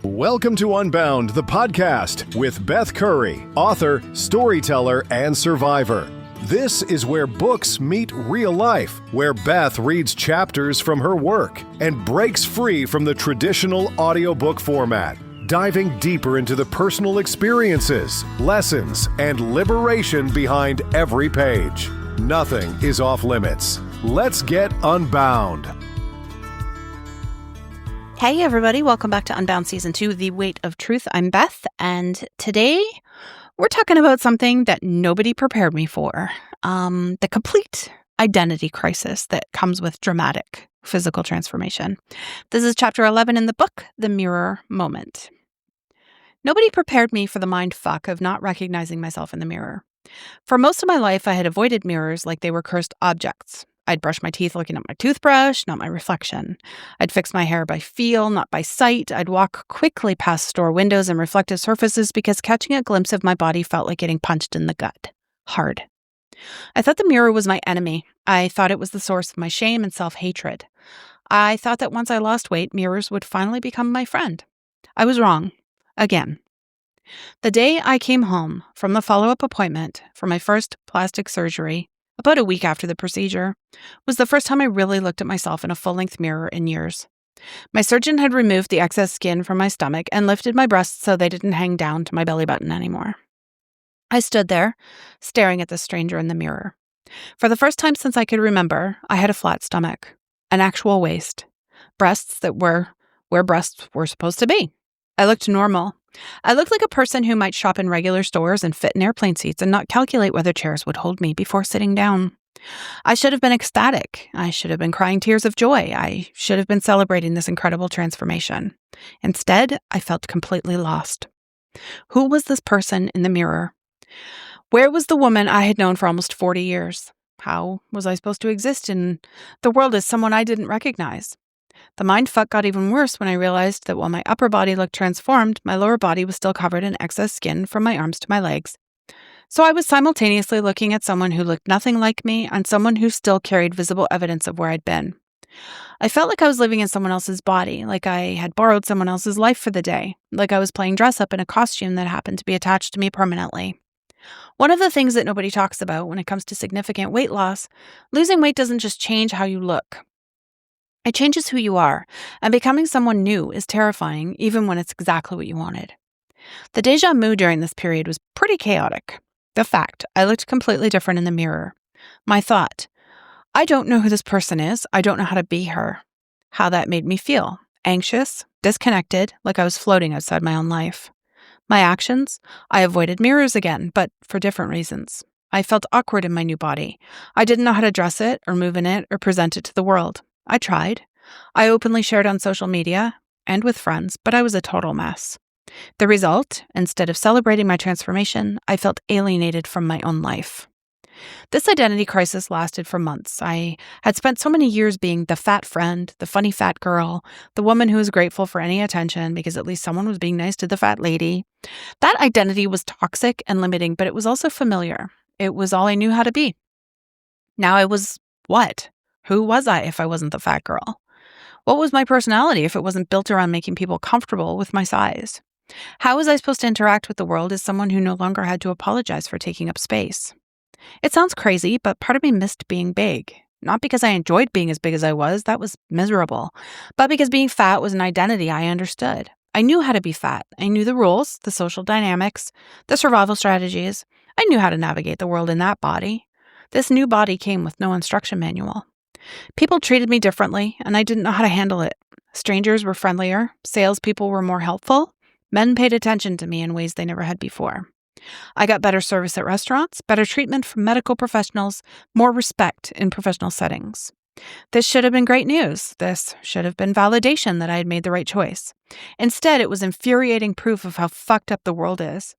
Welcome to Unbound, the podcast with Beth Curry, author, storyteller, and survivor. This is where books meet real life, where Beth reads chapters from her work and breaks free from the traditional audiobook format, diving deeper into the personal experiences, lessons, and liberation behind every page. Nothing is off limits. Let's get unbound. Hey everybody, welcome back to Unbound Season 2, The Weight of Truth. I'm Beth, and today we're talking about something that nobody prepared me for. The complete identity crisis that comes with dramatic physical transformation. This is Chapter 11 in the book, The Mirror Moment. Nobody prepared me for the mind fuck of not recognizing myself in the mirror. For most of my life, I had avoided mirrors like they were cursed objects. I'd brush my teeth looking at my toothbrush, not my reflection. I'd fix my hair by feel, not by sight. I'd walk quickly past store windows and reflective surfaces because catching a glimpse of my body felt like getting punched in the gut. Hard. I thought the mirror was my enemy. I thought it was the source of my shame and self-hatred. I thought that once I lost weight, mirrors would finally become my friend. I was wrong. Again. The day I came home from the follow-up appointment for my first plastic surgery, about a week after the procedure, was the first time I really looked at myself in a full-length mirror in years. My surgeon had removed the excess skin from my stomach and lifted my breasts so they didn't hang down to my belly button anymore. I stood there, staring at the stranger in the mirror. For the first time since I could remember, I had a flat stomach, an actual waist, breasts that were where breasts were supposed to be. I looked normal. I looked like a person who might shop in regular stores and fit in airplane seats and not calculate whether chairs would hold me before sitting down. I should have been ecstatic. I should have been crying tears of joy. I should have been celebrating this incredible transformation. Instead, I felt completely lost. Who was this person in the mirror? Where was the woman I had known for almost 40 years? How was I supposed to exist in the world as someone I didn't recognize? The mindfuck got even worse when I realized that while my upper body looked transformed, my lower body was still covered in excess skin from my arms to my legs. So I was simultaneously looking at someone who looked nothing like me and someone who still carried visible evidence of where I'd been. I felt like I was living in someone else's body, like I had borrowed someone else's life for the day, like I was playing dress up in a costume that happened to be attached to me permanently. One of the things that nobody talks about when it comes to significant weight loss, losing weight doesn't just change how you look. It changes who you are, and becoming someone new is terrifying even when it's exactly what you wanted. The déjà vu during this period was pretty chaotic. The fact, I looked completely different in the mirror. My thought, I don't know who this person is, I don't know how to be her. How that made me feel, anxious, disconnected, like I was floating outside my own life. My actions, I avoided mirrors again, but for different reasons. I felt awkward in my new body. I didn't know how to dress it, or move in it, or present it to the world. I tried. I openly shared on social media and with friends, but I was a total mess. The result, instead of celebrating my transformation, I felt alienated from my own life. This identity crisis lasted for months. I had spent so many years being the fat friend, the funny fat girl, the woman who was grateful for any attention because at least someone was being nice to the fat lady. That identity was toxic and limiting, but it was also familiar. It was all I knew how to be. Now I was what? Who was I if I wasn't the fat girl? What was my personality if it wasn't built around making people comfortable with my size? How was I supposed to interact with the world as someone who no longer had to apologize for taking up space? It sounds crazy, but part of me missed being big. Not because I enjoyed being as big as I was, that was miserable, but because being fat was an identity I understood. I knew how to be fat. I knew the rules, the social dynamics, the survival strategies. I knew how to navigate the world in that body. This new body came with no instruction manual. People treated me differently, and I didn't know how to handle it. Strangers were friendlier, salespeople were more helpful, men paid attention to me in ways they never had before. I got better service at restaurants, better treatment from medical professionals, more respect in professional settings. This should have been great news. This should have been validation that I had made the right choice. Instead, it was infuriating proof of how fucked up the world is.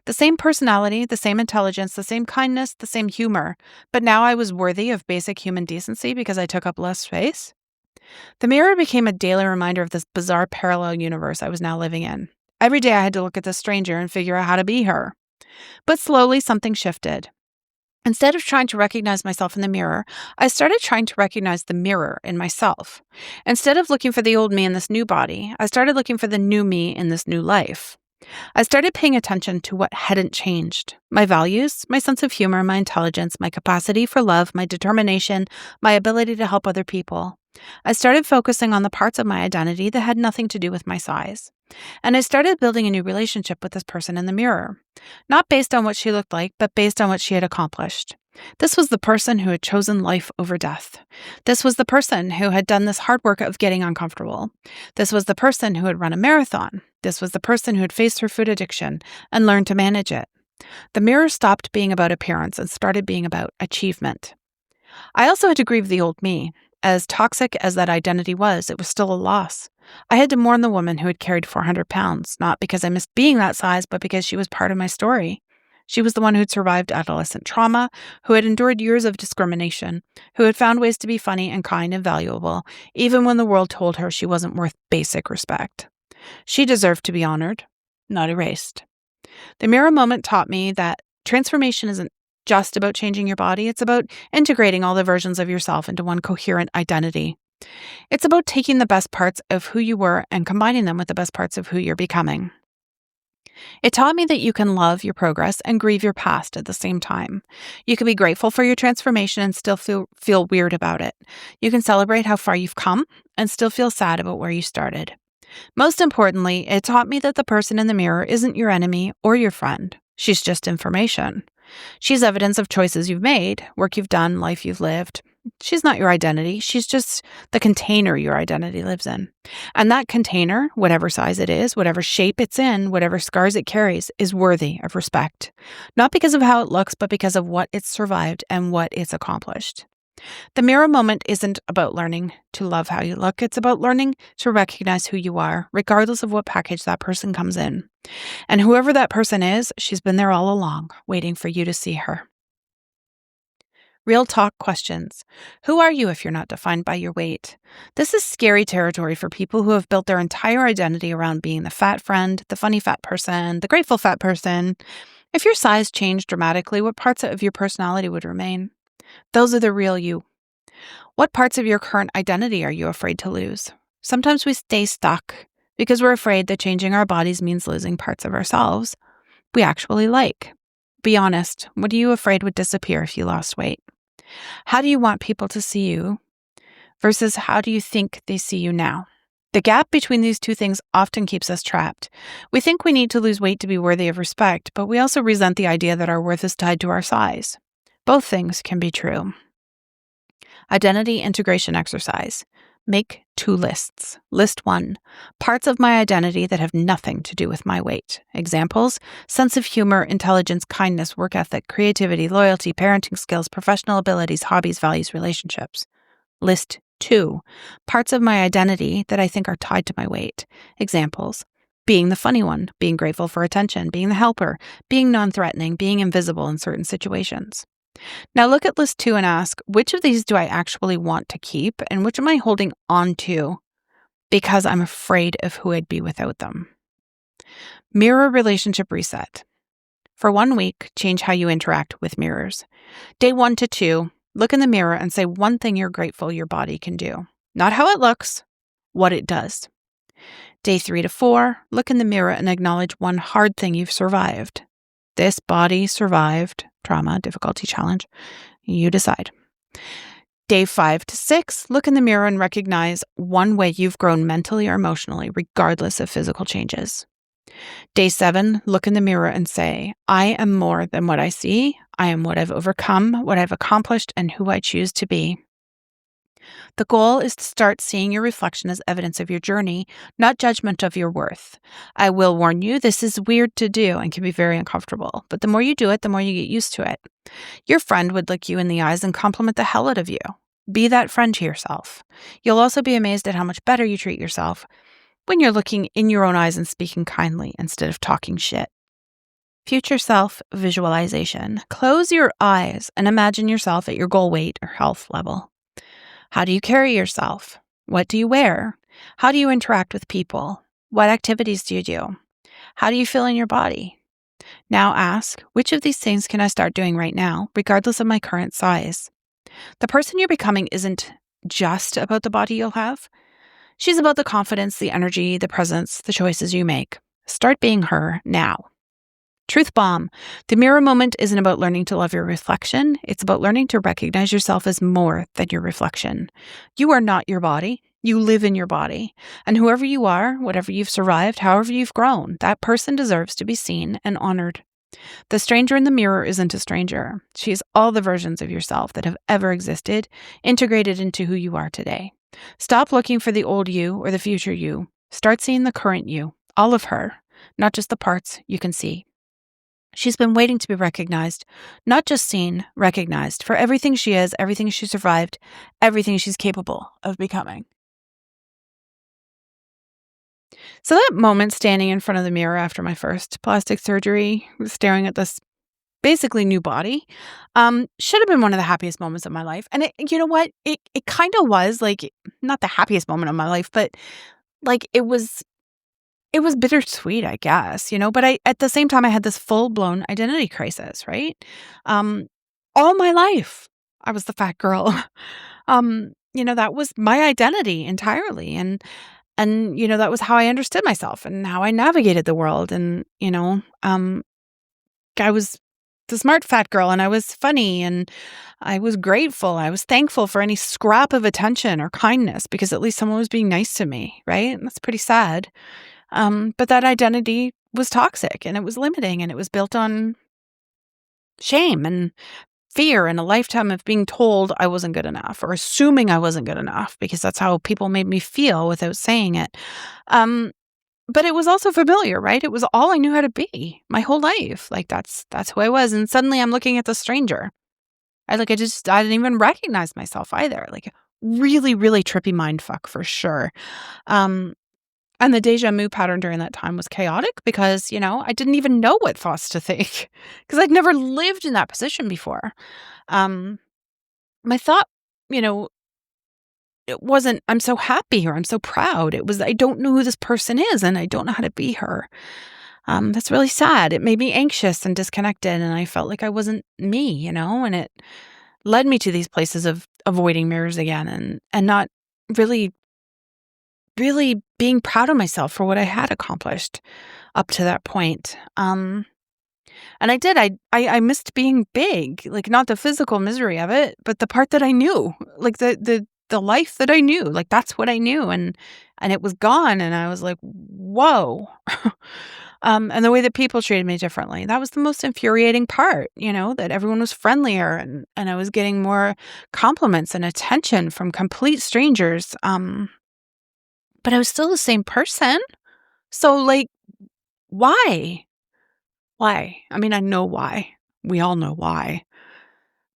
The same personality, the same intelligence, the same kindness, the same humor, but now I was worthy of basic human decency because I took up less space? The mirror became a daily reminder of this bizarre parallel universe I was now living in. Every day I had to look at this stranger and figure out how to be her. But slowly something shifted. Instead of trying to recognize myself in the mirror, I started trying to recognize the mirror in myself. Instead of looking for the old me in this new body, I started looking for the new me in this new life. I started paying attention to what hadn't changed. My values, my sense of humor, my intelligence, my capacity for love, my determination, my ability to help other people. I started focusing on the parts of my identity that had nothing to do with my size. And I started building a new relationship with this person in the mirror, not based on what she looked like, but based on what she had accomplished. This was the person who had chosen life over death. This was the person who had done this hard work of getting uncomfortable. This was the person who had run a marathon. This was the person who had faced her food addiction and learned to manage it. The mirror stopped being about appearance and started being about achievement. I also had to grieve the old me. As toxic as that identity was, it was still a loss. I had to mourn the woman who had carried 400 pounds, not because I missed being that size, but because she was part of my story. She was the one who'd survived adolescent trauma, who had endured years of discrimination, who had found ways to be funny and kind and valuable, even when the world told her she wasn't worth basic respect. She deserved to be honored, not erased. The mirror moment taught me that transformation isn't just about changing your body. It's about integrating all the versions of yourself into one coherent identity. It's about taking the best parts of who you were and combining them with the best parts of who you're becoming. It taught me that you can love your progress and grieve your past at the same time. You can be grateful for your transformation and still feel weird about it. You can celebrate how far you've come and still feel sad about where you started. Most importantly, it taught me that the person in the mirror isn't your enemy or your friend. She's just information. She's evidence of choices you've made, work you've done, life you've lived. She's not your identity. She's just the container your identity lives in. And that container, whatever size it is, whatever shape it's in, whatever scars it carries, is worthy of respect. Not because of how it looks, but because of what it's survived and what it's accomplished. The mirror moment isn't about learning to love how you look. It's about learning to recognize who you are, regardless of what package that person comes in. And whoever that person is, she's been there all along, waiting for you to see her. Real talk questions. Who are you if you're not defined by your weight? This is scary territory for people who have built their entire identity around being the fat friend, the funny fat person, the grateful fat person. If your size changed dramatically, what parts of your personality would remain? Those are the real you. What parts of your current identity are you afraid to lose? Sometimes we stay stuck because we're afraid that changing our bodies means losing parts of ourselves we actually like. Be honest, what are you afraid would disappear if you lost weight? How do you want people to see you versus how do you think they see you now? The gap between these two things often keeps us trapped. We think we need to lose weight to be worthy of respect, but we also resent the idea that our worth is tied to our size. Both things can be true. Identity integration exercise. Make 2 lists. List 1, parts of my identity that have nothing to do with my weight. Examples: sense of humor, intelligence, kindness, work ethic, creativity, loyalty, parenting skills, professional abilities, hobbies, values, relationships. List 2, parts of my identity that I think are tied to my weight. Examples: being the funny one, being grateful for attention, being the helper, being non-threatening, being invisible in certain situations. Now look at list 2 and ask, which of these do I actually want to keep and which am I holding on to because I'm afraid of who I'd be without them? Mirror relationship reset. For 1 week, change how you interact with mirrors. Day 1 to 2, look in the mirror and say one thing you're grateful your body can do. Not how it looks, what it does. Day 3 to 4, look in the mirror and acknowledge one hard thing you've survived. This body survived trauma, difficulty, challenge. You decide. Day 5 to 6, look in the mirror and recognize one way you've grown mentally or emotionally, regardless of physical changes. Day 7, look in the mirror and say, I am more than what I see. I am what I've overcome, what I've accomplished, and who I choose to be. The goal is to start seeing your reflection as evidence of your journey, not judgment of your worth. I will warn you, this is weird to do and can be very uncomfortable, but the more you do it, the more you get used to it. Your friend would look you in the eyes and compliment the hell out of you. Be that friend to yourself. You'll also be amazed at how much better you treat yourself when you're looking in your own eyes and speaking kindly instead of talking shit. Future self visualization. Close your eyes and imagine yourself at your goal weight or health level. How do you carry yourself? What do you wear? How do you interact with people? What activities do you do? How do you feel in your body? Now ask, which of these things can I start doing right now, regardless of my current size? The person you're becoming isn't just about the body you'll have. She's about the confidence, the energy, the presence, the choices you make. Start being her now. Truth bomb. The mirror moment isn't about learning to love your reflection. It's about learning to recognize yourself as more than your reflection. You are not your body. You live in your body. And whoever you are, whatever you've survived, however you've grown, that person deserves to be seen and honored. The stranger in the mirror isn't a stranger. She is all the versions of yourself that have ever existed, integrated into who you are today. Stop looking for the old you or the future you. Start seeing the current you, all of her, not just the parts you can see. She's been waiting to be recognized, not just seen, recognized for everything she is, everything she survived, everything she's capable of becoming. So that moment standing in front of the mirror after my first plastic surgery, staring at this basically new body, should have been one of the happiest moments of my life. And you know what? It kind of was, like, not the happiest moment of my life, but like it was bittersweet, I guess, but at the same time, I had this full-blown identity crisis, right? All my life, I was the fat girl. That was my identity entirely. And that was how I understood myself and how I navigated the world. And, I was the smart fat girl, and I was funny, and I was grateful. I was thankful for any scrap of attention or kindness because at least someone was being nice to me, right? And that's pretty sad. But that identity was toxic, and it was limiting, and it was built on shame and fear and a lifetime of being told I wasn't good enough or assuming I wasn't good enough because that's how people made me feel without saying it. But it was also familiar, right? It was all I knew how to be my whole life. Like that's who I was. And suddenly I'm looking at the stranger. I didn't even recognize myself either. Like really, really trippy mind fuck for sure. And the deja vu pattern during that time was chaotic because, I didn't even know what thoughts to think because I'd never lived in that position before. My thought, it wasn't, I'm so happy or I'm so proud. It was, I don't know who this person is and I don't know how to be her. That's really sad. It made me anxious and disconnected, and I felt like I wasn't me, and it led me to these places of avoiding mirrors again and not really being proud of myself for what I had accomplished up to that point. And I did. I missed being big, like not the physical misery of it, but the part that I knew, like the life that I knew, like that's what I knew, and it was gone, and I was like, whoa. And the way that people treated me differently, that was the most infuriating part, that everyone was friendlier and I was getting more compliments and attention from complete strangers. But I was still the same person. So like, why? Why? I mean, I know why. We all know why.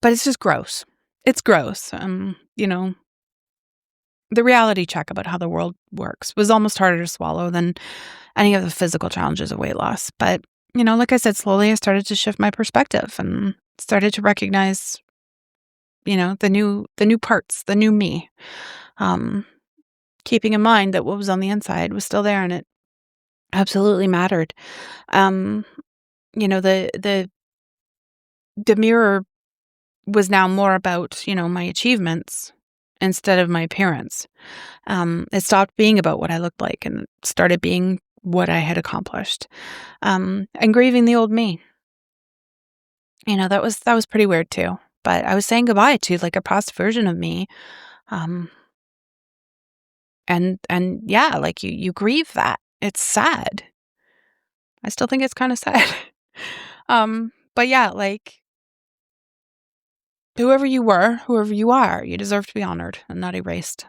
But it's just gross. It's gross. The reality check about how the world works was almost harder to swallow than any of the physical challenges of weight loss. But, like I said, slowly I started to shift my perspective and started to recognize, the new parts, the new me. Keeping in mind that what was on the inside was still there and it absolutely mattered. The mirror was now more about, my achievements instead of my appearance. It stopped being about what I looked like and started being what I had accomplished. And grieving the old me. That was pretty weird too. But I was saying goodbye to like a past version of me. And yeah, like you grieve that. It's sad. I still think it's kind of sad. But yeah, like whoever you were, whoever you are, you deserve to be honored and not erased.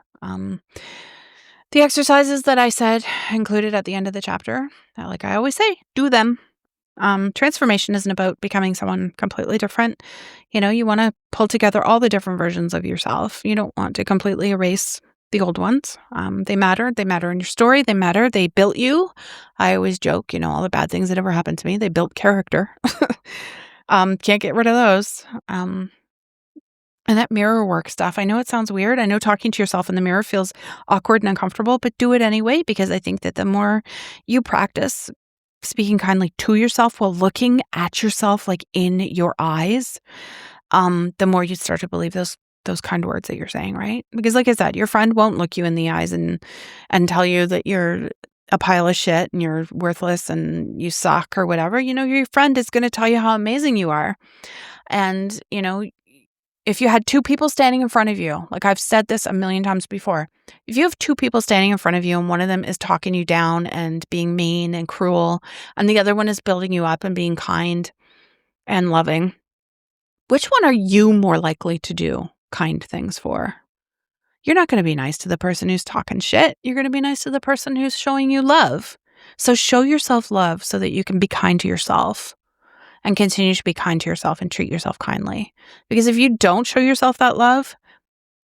The exercises that I said included at the end of the chapter, like I always say, do them. Transformation isn't about becoming someone completely different. You want to pull together all the different versions of yourself. You don't want to completely erase the old ones. They matter. They matter in your story. They matter. They built you. I always joke, all the bad things that ever happened to me, they built character. Can't get rid of those. And that mirror work stuff, I know it sounds weird. I know talking to yourself in the mirror feels awkward and uncomfortable, but do it anyway, because I think that the more you practice speaking kindly to yourself while looking at yourself like in your eyes, the more you start to believe those kind words that you're saying, right? Because like I said, your friend won't look you in the eyes and tell you that you're a pile of shit and you're worthless and you suck or whatever. Your friend is going to tell you how amazing you are. And, if you had two people standing in front of you, like I've said this a million times before, if you have two people standing in front of you and one of them is talking you down and being mean and cruel, and the other one is building you up and being kind and loving, which one are you more likely to do kind things for? You're not going to be nice to the person who's talking shit. You're going to be nice to the person who's showing you love. So show yourself love so that you can be kind to yourself and continue to be kind to yourself and treat yourself kindly. Because if you don't show yourself that love,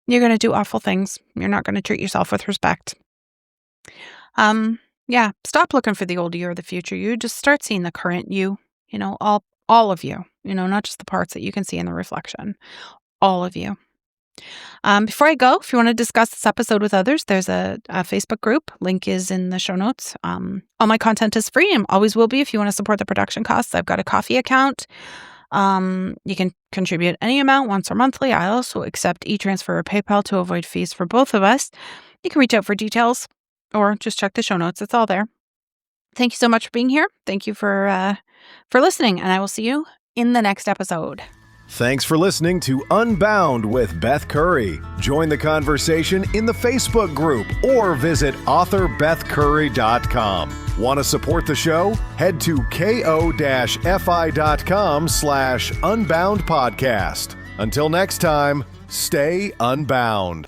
you're going to do awful things. You're not going to treat yourself with respect. Stop looking for the old you or the future you. Just start seeing the current you, all of you, not just the parts that you can see in the reflection, all of you. Before I go, if you want to discuss this episode with others, there's a Facebook group. Link is in the show notes. All my content is free and always will be if you want to support the production costs. I've got a Ko-fi account. You can contribute any amount once or monthly. I also accept e-transfer or PayPal to avoid fees for both of us. You can reach out for details or just check the show notes. It's all there. Thank you so much for being here. Thank you for listening, and I will see you in the next episode. Thanks for listening to Unbound with Beth Curry. Join the conversation in the Facebook group or visit authorbethcurry.com. Want to support the show? Head to ko-fi.com/unbound podcast. Until next time, stay unbound.